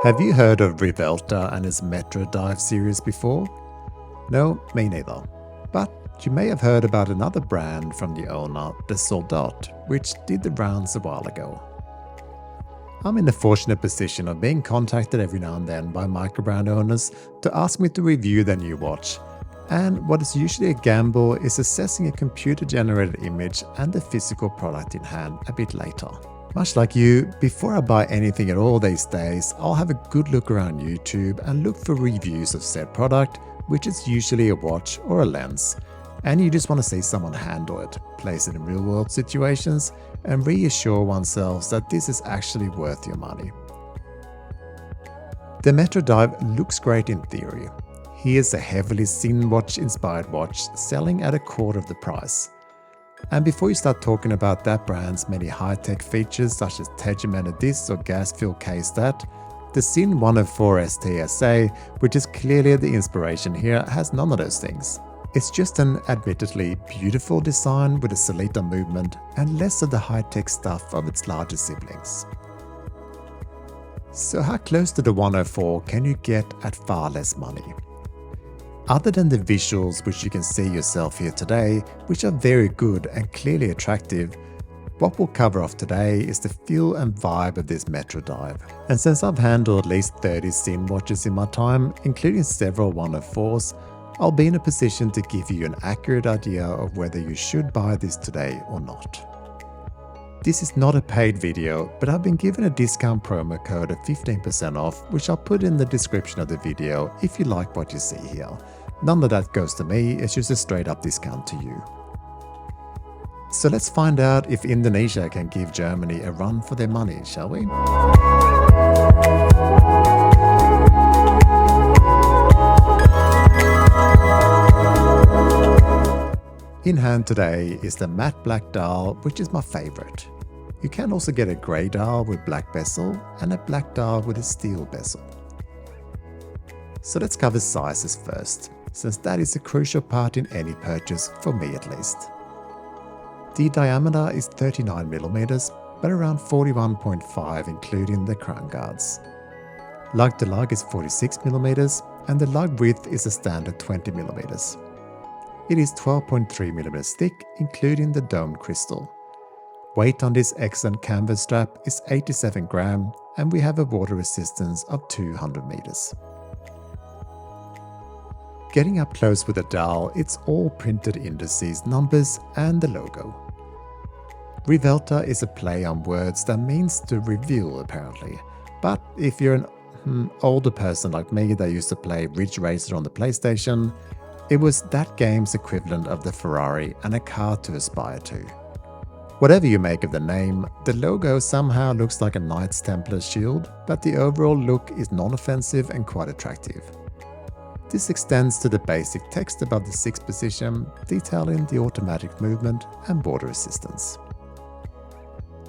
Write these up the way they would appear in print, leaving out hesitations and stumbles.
Have you heard of Rivelta and his Metrodive series before? No, me neither. But you may have heard about another brand from the owner, the Soldat, which did the rounds a while ago. I'm in the fortunate position of being contacted every now and then by microbrand owners to ask me to review their new watch. And what is usually a gamble is assessing a computer-generated image and the physical product in hand a bit later. Much like you, before I buy anything at all these days, I'll have a good look around YouTube and look for reviews of said product, which is usually a watch or a lens. And you just want to see someone handle it, place it in real-world situations, and reassure oneself that this is actually worth your money. The Metrodive looks great in theory. Here's a heavily Sinn watch-inspired watch selling at a quarter of the price. And before you start talking about that brand's many high-tech features such as tegimented discs or gas-filled case that, the Sinn 104 STSA, which is clearly the inspiration here, has none of those things. It's just an admittedly beautiful design with a Solita movement and less of the high-tech stuff of its larger siblings. So how close to the 104 can you get at far less money? Other than the visuals which you can see yourself here today, which are very good and clearly attractive, what we'll cover off today is the feel and vibe of this Metrodive. And since I've handled at least 30 Sinn watches in my time, including several 104s, I'll be in a position to give you an accurate idea of whether you should buy this today or not. This is not a paid video, but I've been given a discount promo code of 15% off, which I'll put in the description of the video if you like what you see here. None of that goes to me, it's just a straight up discount to you. So let's find out if Indonesia can give Germany a run for their money, shall we? In hand today is the matte black dial, which is my favorite. You can also get a grey dial with black bezel and a black dial with a steel bezel. So let's cover sizes first, since that is a crucial part in any purchase, for me at least. The diameter is 39mm, but around 41.5 including the crown guards. Lug to lug is 46mm, and the lug width is a standard 20mm. It is 12.3mm thick, including the domed crystal. Weight on this excellent canvas strap is 87 gram, and we have a water resistance of 200 meters. Getting up close with the dial, it's all printed indices, numbers, and the logo. Rivelta is a play on words that means to reveal apparently, but if you're an older person like me that used to play Ridge Racer on the PlayStation, it was that game's equivalent of the Ferrari and a car to aspire to. Whatever you make of the name, the logo somehow looks like a Knights Templar shield, but the overall look is non-offensive and quite attractive. This extends to the basic text above the 6th position, detailing the automatic movement and border assistance.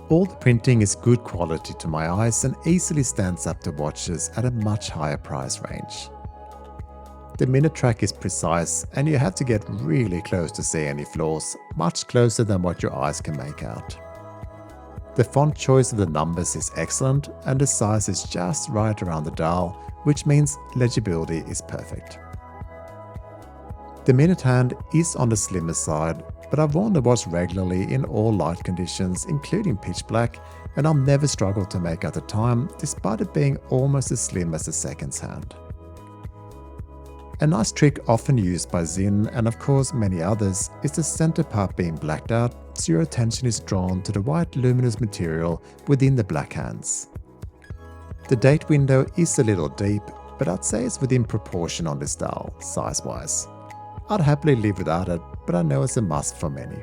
All the printing is good quality to my eyes and easily stands up to watches at a much higher price range. The minute track is precise and you have to get really close to see any flaws, much closer than what your eyes can make out. The font choice of the numbers is excellent and the size is just right around the dial, which means legibility is perfect. The minute hand is on the slimmer side, but I've worn the watch regularly in all light conditions, including pitch black, and I'll never struggle to make out the time despite it being almost as slim as the seconds hand. A nice trick often used by Sinn and of course many others is the center part being blacked out so your attention is drawn to the white luminous material within the black hands. The date window is a little deep, but I'd say it's within proportion on this dial, size-wise. I'd happily live without it, but I know it's a must for many.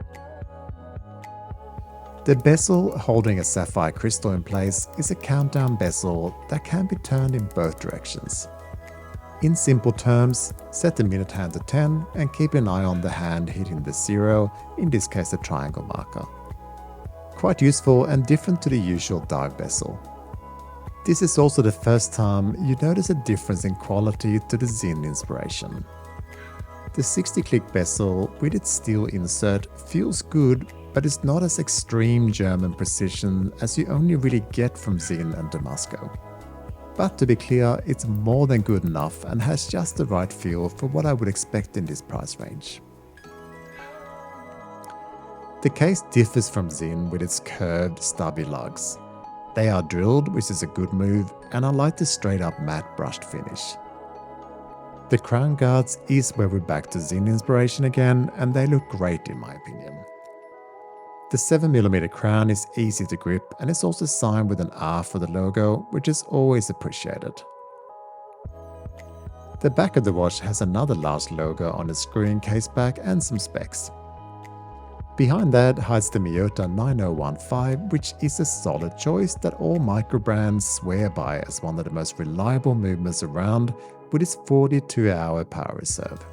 The bezel holding a sapphire crystal in place is a countdown bezel that can be turned in both directions. In simple terms, set the minute hand to 10 and keep an eye on the hand hitting the 0, in this case the triangle marker. Quite useful and different to the usual dive bezel. This is also the first time you notice a difference in quality to the Sinn inspiration. The 60-click bezel with its steel insert feels good, but it's not as extreme German precision as you only really get from Sinn and Damasco. But to be clear, it's more than good enough and has just the right feel for what I would expect in this price range. The case differs from Sinn with its curved, stubby lugs. They are drilled, which is a good move, and I like the straight up matte brushed finish. The crown guards is where we're back to Sinn inspiration again, and they look great in my opinion. The 7mm crown is easy to grip and it's also signed with an R for the logo, which is always appreciated. The back of the watch has another large logo on the screw-in case back and some specs. Behind that hides the Miyota 9015, which is a solid choice that all micro brands swear by as one of the most reliable movements around with its 42-hour power reserve.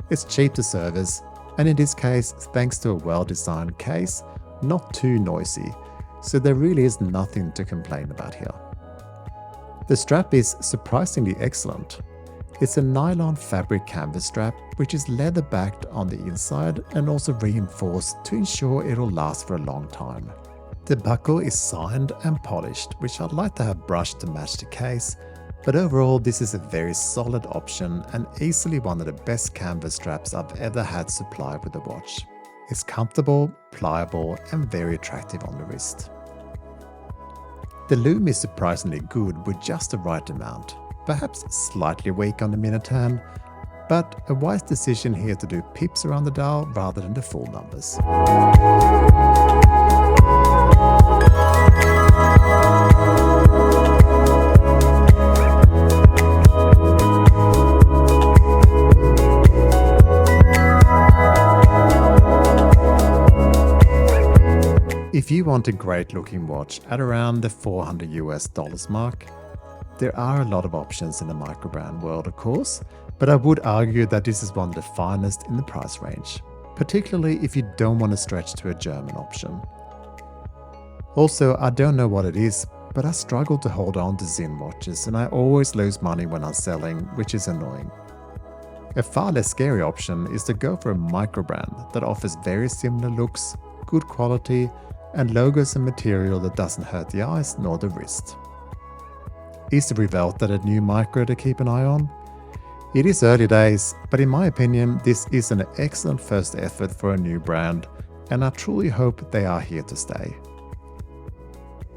It's cheap to service, and in this case, thanks to a well-designed case, not too noisy, so there really is nothing to complain about here. The strap is surprisingly excellent. It's a nylon fabric canvas strap, which is leather backed on the inside and also reinforced to ensure it'll last for a long time. The buckle is signed and polished, which I'd like to have brushed to match the case, but overall this is a very solid option and easily one of the best canvas straps I've ever had supplied with a watch. It's comfortable, pliable and very attractive on the wrist. The Lume is surprisingly good with just the right amount. Perhaps slightly weak on the minute hand, but a wise decision here to do pips around the dial rather than the full numbers. If you want a great looking watch at around the $400 mark, there are a lot of options in the microbrand world of course, but I would argue that this is one of the finest in the price range, particularly if you don't want to stretch to a German option. Also, I don't know what it is, but I struggle to hold on to Sinn watches and I always lose money when I'm selling, which is annoying. A far less scary option is to go for a microbrand that offers very similar looks, good quality, and logos and material that doesn't hurt the eyes nor the wrist. Is the Rivelta a new micro to keep an eye on? It is early days, but in my opinion, this is an excellent first effort for a new brand, and I truly hope they are here to stay.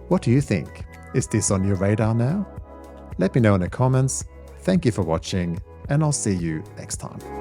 What do you think? Is this on your radar now? Let me know in the comments. Thank you for watching, and I'll see you next time.